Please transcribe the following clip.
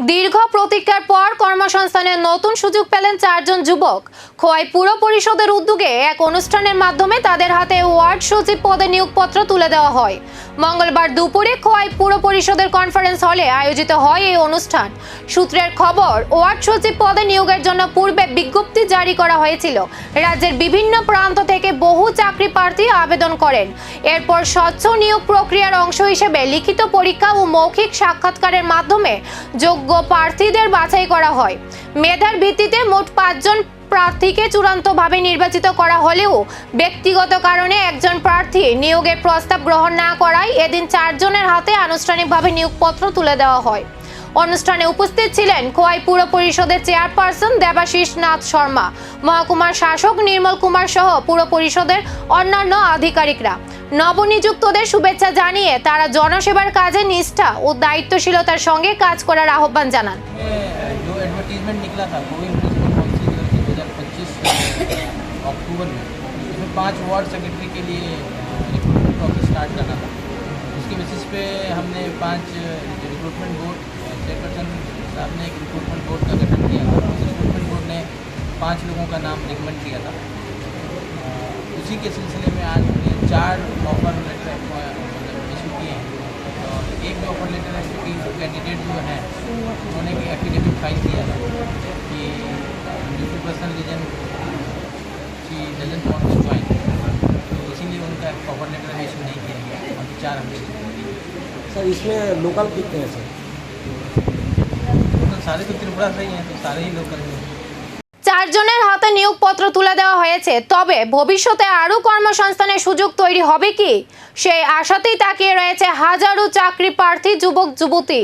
দীর্ঘ প্রতীক্ষার পর কর্মসংস্থানের নতুন সুযোগ পেলেন 4 জন যুবক। খোয়াই পুর পরিষদের উদ্যোগে এক অনুষ্ঠানের মাধ্যমে তাদের হাতে ওয়ার্ড সচিব পদে নিয়োগপত্র তুলে দেওয়া হয়। মঙ্গলবার দুপুরে খোয়াই পুর পরিষদের কনফারেন্স হলে আয়োজিত হয় এই অনুষ্ঠান। সূত্রের খবর, ওয়ার্ড সচিব পদে নিয়োগের জন্য পূর্বে বিজ্ঞপ্তি জারি করা হয়েছিল। রাজ্যের বিভিন্ন প্রান্ত থেকে বহু চাকরি প্রার্থী আবেদন করেন। এরপর স্বচ্ছ নিয়োগ প্রক্রিয়ার অংশ হিসেবে লিখিত পরীক্ষা ও মৌখিক সাক্ষাৎকারের মাধ্যমে যোগ্য প্রার্থীদের বাছাই করা হয়। মেধার ভিত্তিতে মোট 5 জন প্রার্থীকে চূড়ান্তভাবে নির্বাচিত করা হলেও ব্যক্তিগত কারণে একজন প্রার্থী নিয়োগের প্রস্তাব গ্রহণ না করায় এদিন 4 জনের হাতে আনুষ্ঠানিকভাবে নিয়োগপত্র তুলে দেওয়া হয়। অনুষ্ঠানে উপস্থিত ছিলেন খোয়াই পুর পরিষদের চেয়ারপারসন দেবাশিস নাথ শর্মা, মহকুমার শাসক নির্মল কুমার সহ পুর পরিষদের অন্যান্য আধিকারিকরা। নবনিযুক্তদের শুভেচ্ছা জানিয়ে তারা জনসেবার কাজে নিষ্ঠা ও দায়িত্বশীলতার সঙ্গে কাজ করার আহ্বান জানান। जो एडवर्टीजमेंट निकला था कोविड 2025 अक्टूबर में, उसमें 5 वार्ड सेक्रेटरी के लिए रिक्रूटमेंट प्रोसेस स्टार्ट करना था। उसके बेसिस पे हमने 5 रिक्रूटमेंट बोर्ड चेयरपर्सन साहब ने एक रिक्रूटमेंट बोर्ड का गठन किया था। उस रिक्रूटमेंट बोर्ड ने 5 लोगों का नाम रिकमेंड किया था। उसी के सिलसिले में आज हमने 4 ऑफर लेटर इशू किए हैं। और एक जो ऑफर लेटर है कि कैंडिडेट जो है उन्होंने भी एफिडेविट फाइल किया था कि due to personal reason she doesn't want to join, तो इसीलिए उनका ऑफर लेटर इशू नहीं किया गया। अभी 4 हमने सर, इसमें लोकल कितने हैं सर? तो सारे तो त्रिपुरा से ही हैं, तो सारे ही लोकल हैं। 4 জনের হাতে নিয়োগপত্র তুলে দেওয়া হয়েছে। তবে ভবিষ্যতে আরও কর্মসংস্থানের সুযোগ তৈরি হবে কি, সেই আশাতেই তাকিয়ে রয়েছে হাজারো চাকরি প্রার্থী যুবক যুবতী।